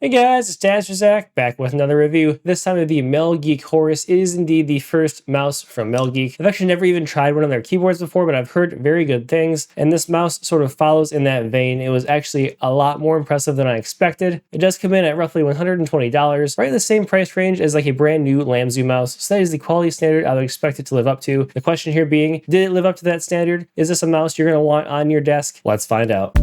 Hey guys, it's DAZZ back with another review. This time of the Melgeek Horus is indeed the first mouse from Melgeek. I've actually never even tried one of their keyboards before, but I've heard very good things, and this mouse sort of follows in that vein. It was actually a lot more impressive than I expected. It does come in at roughly $120, right in the same price range as like a brand new Lamzu mouse, so that is the quality standard I would expect it to live up to. The question here being, did it live up to that standard? Is this a mouse you're going to want on your desk? Let's find out.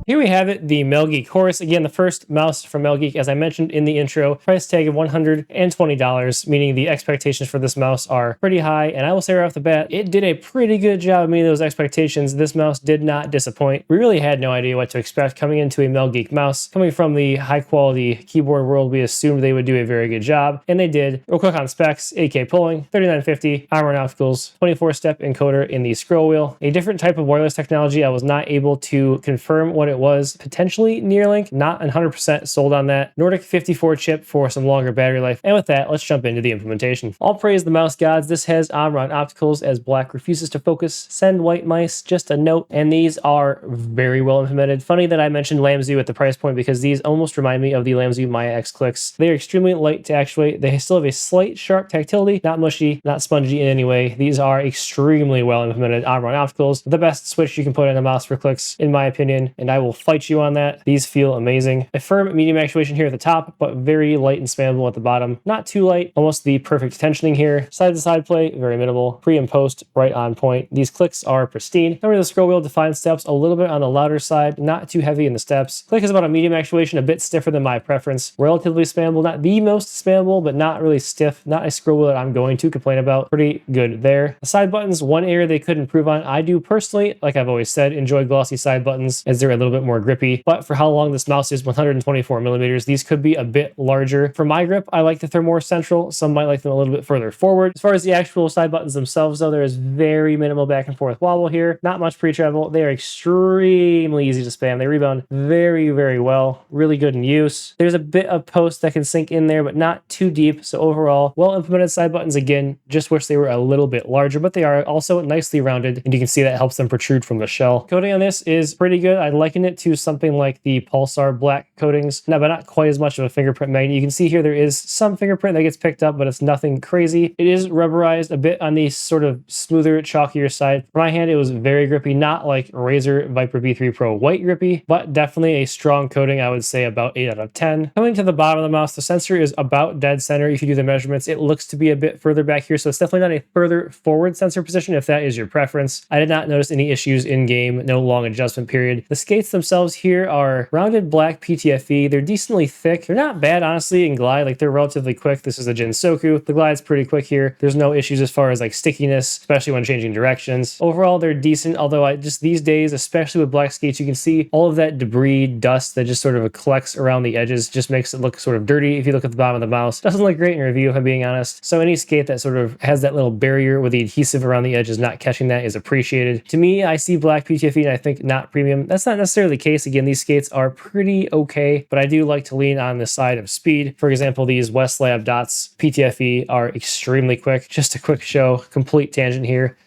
Here we have it, the Melgeek Horus. Again, the first mouse from Melgeek, as I mentioned in the intro. Price tag of $120, meaning the expectations for this mouse are pretty high. And I will say right off the bat, it did a pretty good job of meeting those expectations. This mouse did not disappoint. We really had no idea what to expect coming into a Melgeek mouse. Coming from the high quality keyboard world, we assumed they would do a very good job, and they did. Real quick on specs: 8K polling, 3950, armor and opticals, 24-step encoder in the scroll wheel. A different type of wireless technology. I was not able to confirm what it was, potentially Neuralink, not 100% sold on that. Nordic 54 chip for some longer battery life. And with that, let's jump into the implementation. All praise the mouse gods. This has armor on opticals as black refuses to focus. Send white mice, just a note. And these are very well implemented. Funny that I mentioned Lamzu at the price point because these almost remind me of the Lamzu Maya X clicks. They are extremely light to actuate. They still have a slight sharp tactility, not mushy, not spongy in any way. These are extremely well implemented armor on opticals. The best switch you can put in a mouse for clicks, in my opinion, and I will fight you on that. These feel amazing. A firm medium actuation here at the top, but very light and spammable at the bottom. Not too light, almost the perfect tensioning here. Side to side play, very minimal. Pre and post, right on point. These clicks are pristine. Remember, the scroll wheel defines steps a little bit on the louder side, not too heavy in the steps. Click is about a medium actuation, a bit stiffer than my preference. Relatively spammable, not the most spammable, but not really stiff. Not a scroll wheel that I'm going to complain about. Pretty good there. The side buttons, one area they could improve on. I do personally, like I've always said, enjoy glossy side buttons as they're a little bit more grippy, but for how long this mouse is, 124 millimeters, these could be a bit larger. For my grip, I like that they're more central. Some might like them a little bit further forward. As far as the actual side buttons themselves, though, there is very minimal back and forth wobble here. Not much pre-travel. They are extremely easy to spam. They rebound very, very well. Really good in use. There's a bit of post that can sink in there, but not too deep. So overall, well implemented side buttons. Again, just wish they were a little bit larger, but they are also nicely rounded, and you can see that helps them protrude from the shell. Coating on this is pretty good. I liken it to something like the Pulsar black coatings, no, but not quite as much of a fingerprint magnet. You can see here there is some fingerprint that gets picked up, but it's nothing crazy. It is rubberized, a bit on the sort of smoother, chalkier side. For my hand, it was very grippy, not like Razer Viper V3 Pro white grippy, but definitely a strong coating. I would say about 8 out of 10. Coming to the bottom of the mouse, the sensor is about dead center. If you do the measurements, it looks to be a bit further back here, so it's definitely not a further forward sensor position if that is your preference. I did not notice any issues in game, no long adjustment period. The skates themselves here are rounded black PTFE. They're decently thick. They're not bad, honestly, in glide. Like, they're relatively quick. This is a Jinsoku. The glide's pretty quick here. There's no issues as far as like stickiness, especially when changing directions. Overall, they're decent, although I just these days, especially with black skates, you can see all of that debris, dust that just sort of collects around the edges, just makes it look sort of dirty. If you look at the bottom of the mouse, doesn't look great in review, if I'm being honest. So any skate that sort of has that little barrier with the adhesive around the edges not catching that is appreciated. To me, I see black PTFE and I think not premium. That's not necessarily the case. Again, these skates are pretty okay, but I do like to lean on the side of speed. For example, these Westlab Dots PTFE are extremely quick. Just a quick show, complete tangent here.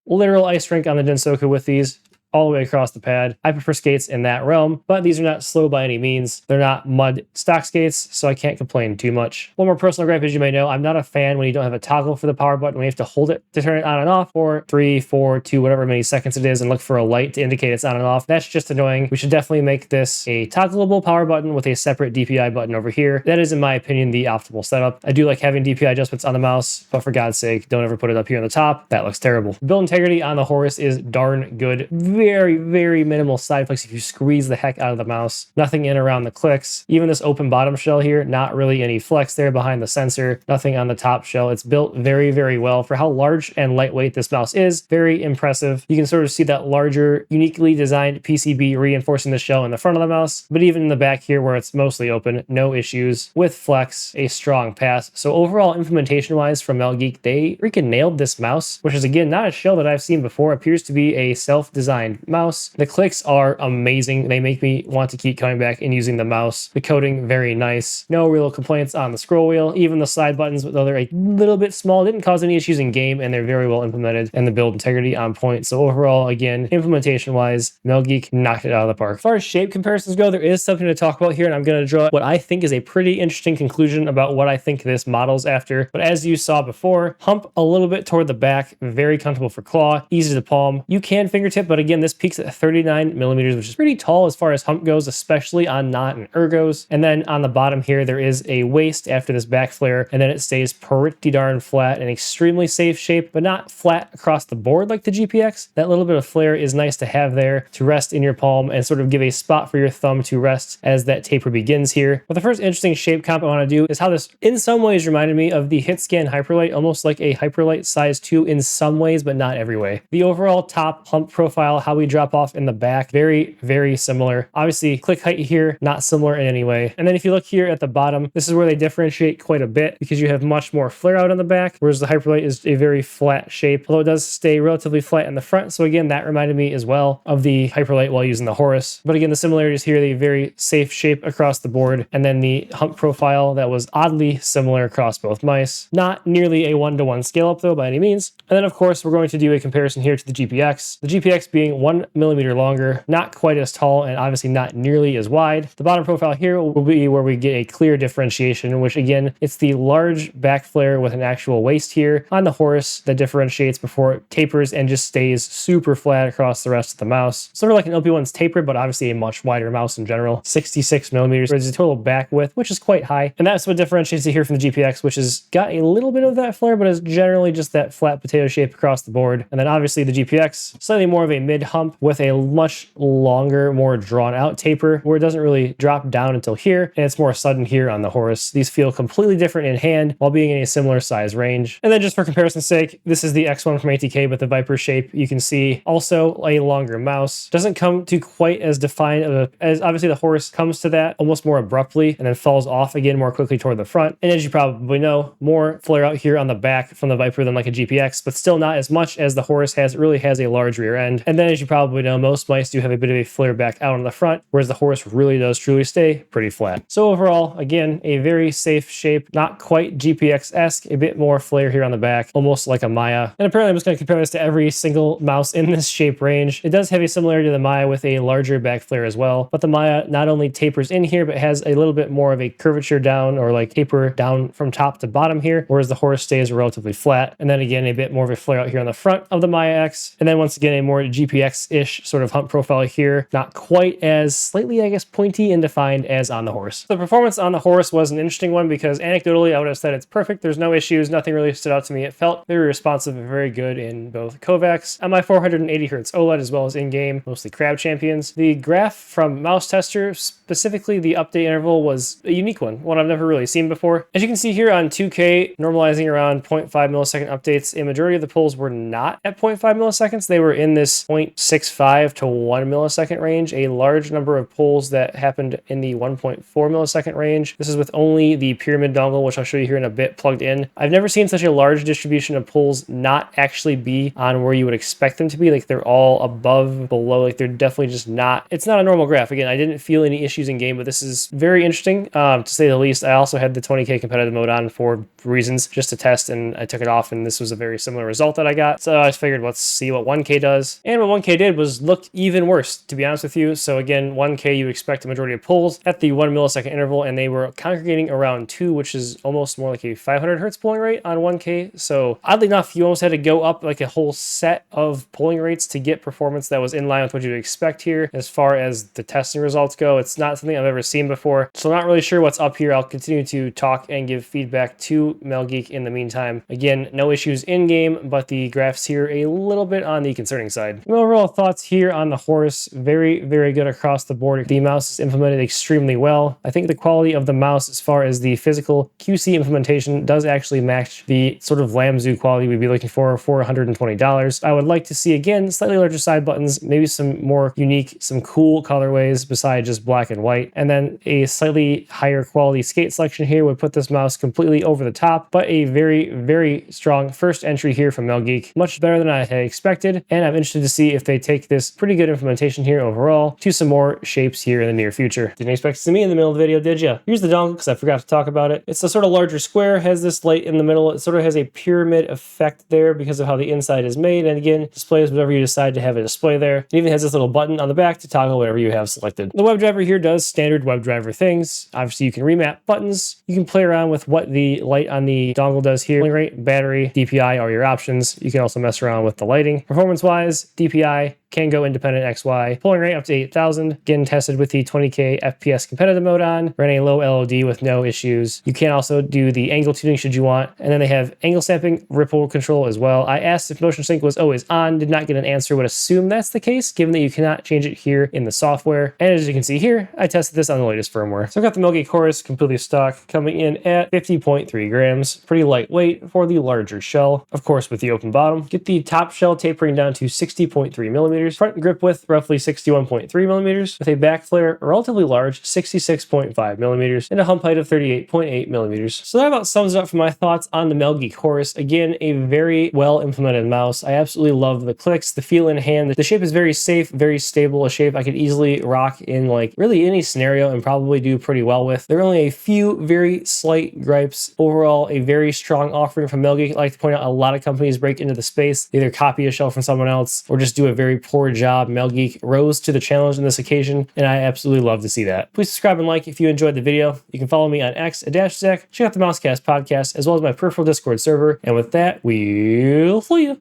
Literal ice rink on the Jinsoku with these, all the way across the pad. I prefer skates in that realm, but these are not slow by any means. They're not mud stock skates, so I can't complain too much. One more personal gripe, as you may know, I'm not a fan when you don't have a toggle for the power button, when you have to hold it to turn it on and off for 3, 4, 2, whatever many seconds it is, and look for a light to indicate it's on and off. That's just annoying. We should definitely make this a toggleable power button with a separate DPI button over here. That is, in my opinion, the optimal setup. I do like having DPI adjustments on the mouse, but for God's sake, don't ever put it up here on the top. That looks terrible. Build integrity on the Horus is darn good. Very, very minimal side flex if you squeeze the heck out of the mouse. Nothing in around the clicks. Even this open bottom shell here, not really any flex there behind the sensor. Nothing on the top shell. It's built very, very well for how large and lightweight this mouse is. Very impressive. You can sort of see that larger, uniquely designed PCB reinforcing the shell in the front of the mouse, but even in the back here where it's mostly open, no issues. With flex, a strong pass. So overall, implementation-wise from Melgeek, they freaking nailed this mouse, which is again not a shell that I've seen before. Appears to be a self-designed designed mouse. The clicks are amazing. They make me want to keep coming back and using the mouse. The coating, very nice. No real complaints on the scroll wheel. Even the side buttons, though they're a little bit small, didn't cause any issues in game, and they're very well implemented, and the build integrity on point. So overall, again, implementation wise, Melgeek knocked it out of the park. As far as shape comparisons go, there is something to talk about here, and I'm going to draw what I think is a pretty interesting conclusion about what I think this model's after. But as you saw before, hump a little bit toward the back, very comfortable for claw, easy to palm. You can fingertip, but again, this peaks at 39 millimeters, which is pretty tall as far as hump goes, especially on knot and ergos. And then on the bottom here, there is a waist after this back flare, and then it stays pretty darn flat, an extremely safe shape, but not flat across the board like the GPX. That little bit of flare is nice to have there to rest in your palm and sort of give a spot for your thumb to rest as that taper begins here. But the first interesting shape comp I want to do is how this in some ways reminded me of the Hitscan Hyperlight, almost like a Hyperlight size 2 in some ways, but not every way. The overall top hump profile, how we drop off in the back, very, very similar. Obviously, click height here, not similar in any way. And then if you look here at the bottom, this is where they differentiate quite a bit because you have much more flare out on the back, whereas the Hyperlight is a very flat shape, although it does stay relatively flat in the front. So again, that reminded me as well of the Hyperlight while using the Horus. But again, the similarities here, the very safe shape across the board, and then the hump profile that was oddly similar across both mice. Not nearly a one-to-one scale up though by any means. And then of course, we're going to do a comparison here to the GPX. The GPX being 1 millimeter longer, not quite as tall, and obviously not nearly as wide. The bottom profile here will be where we get a clear differentiation, which again, it's the large back flare with an actual waist here on the Horus that differentiates before it tapers and just stays super flat across the rest of the mouse. Sort of like an LP1's taper, but obviously a much wider mouse in general. 66 millimeters is the total back width, which is quite high. And that's what differentiates it here from the GPX, which has got a little bit of that flare, but is generally just that flat potato shape across the board. And then obviously the GPX, slightly more of a mid hump with a much longer, more drawn out taper where it doesn't really drop down until here. And it's more sudden here on the Horus. These feel completely different in hand while being in a similar size range. And then just for comparison's sake, this is the X1 from ATK with the Viper shape. You can see also a longer mouse. Doesn't come to quite as defined as obviously the Horus comes to that almost more abruptly and then falls off again more quickly toward the front. And as you probably know, more flare out here on the back from the Viper than like a GPX, but still not as much as the Horus has. It really has a large rear end. And then as you probably know, most mice do have a bit of a flare back out on the front, whereas the Horus really does truly stay pretty flat. So overall, again, a very safe shape, not quite GPX-esque, a bit more flare here on the back, almost like a Maya. And apparently I'm just going to compare this to every single mouse in this shape range. It does have a similarity to the Maya with a larger back flare as well, but the Maya not only tapers in here, but has a little bit more of a curvature down or like taper down from top to bottom here, whereas the Horus stays relatively flat. And then again, a bit more of a flare out here on the front of the Maya X. And then once again, a more GPX-ish sort of hump profile here, not quite as slightly, I guess, pointy and defined as on the Horus. The performance on the Horus was an interesting one because anecdotally, I would have said it's perfect. There's no issues. Nothing really stood out to me. It felt very responsive and very good in both Kovacs on my 480 Hz OLED as well as in-game, mostly Crab Champions. The graph from Mouse Tester, specifically the update interval, was a unique one I've never really seen before. As you can see here on 2K, normalizing around 0.5 millisecond updates, a majority of the pulls were not at 0.5 milliseconds. They were in this 0.65 to 1 millisecond range. A large number of pulls that happened in the 1.4 millisecond range. This is with only the pyramid dongle, which I'll show you here in a bit, plugged in. I've never seen such a large distribution of pulls not actually be on where you would expect them to be. Like they're all above, below, like they're definitely just not, it's not a normal graph. Again, I didn't feel any issues in game, but this is very interesting to say the least. I also had the 20K competitive mode on for reasons just to test, and I took it off, and this was a very similar result that I got. So I just figured, let's see what 1K does. And what 1K did was look even worse, to be honest with you. So again, 1K, you expect a majority of pulls at the 1 millisecond interval, and they were congregating around 2, which is almost more like a 500 hertz pulling rate on 1K. So oddly enough, you almost had to go up like a whole set of pulling rates to get performance that was in line with what you'd expect here. As far as the testing results go, it's not something I've ever seen before. So I'm not really sure what's up here. I'll continue to talk and give feedback to Melgeek in the meantime. Again, no issues in game, but the graphs here a little bit on the concerning side. My overall thoughts here on the Horus, very, very good across the board. The mouse is implemented extremely well. I think the quality of the mouse as far as the physical QC implementation does actually match the sort of Lamzu quality we'd be looking for $120. I would like to see, again, slightly larger side buttons, maybe some more unique, some cool colorways besides just black and white. And then a slightly higher quality skate selection here would put this mouse completely over the top, but a very, very strong first entry here from Melgeek. Much better than I had expected, and I'm interested to see see if they take this pretty good implementation here overall to some more shapes here in the near future. Didn't expect to see me in the middle of the video, did ya? Here's the dongle because I forgot to talk about it. It's a sort of larger square, has this light in the middle. It sort of has a pyramid effect there because of how the inside is made. And again, displays whatever you decide to have a display there. It even has this little button on the back to toggle whatever you have selected. The WebDriver here does standard WebDriver things. Obviously, you can remap buttons. You can play around with what the light on the dongle does here. Polling rate, battery, DPI are your options. You can also mess around with the lighting. Performance-wise, DPI can go independent XY. Polling rate up to 8,000. Again, tested with the 20K FPS competitive mode on. Running a low LOD with no issues. You can also do the angle tuning should you want. And then they have angle sampling, ripple control as well. I asked if motion sync was always on, did not get an answer. Would assume that's the case, given that you cannot change it here in the software. And as you can see here, I tested this on the latest firmware. So I've got the Melgeek Horus completely stock, coming in at 50.3 grams. Pretty lightweight for the larger shell. Of course, with the open bottom. Get the top shell tapering down to 60.3 millimeters. Front grip width roughly 61.3 millimeters, with a back flare relatively large 66.5 millimeters, and a hump height of 38.8 millimeters. So that about sums it up for my thoughts on the Melgeek Horus. Again, a very well implemented mouse. I absolutely love the clicks, the feel in hand. The shape is very safe, very stable, a shape I could easily rock in like really any scenario and probably do pretty well with. There are only a few very slight gripes. Overall, a very strong offering from Melgeek. I like to point out a lot of companies break into the space, either copy a shell from someone else or just do a very poor job. Melgeek rose to the challenge on this occasion, and I absolutely love to see that. Please subscribe and like if you enjoyed the video. You can follow me on X at @Zach. Check out the Mousecast podcast, as well as my peripheral Discord server. And with that, we'll see you.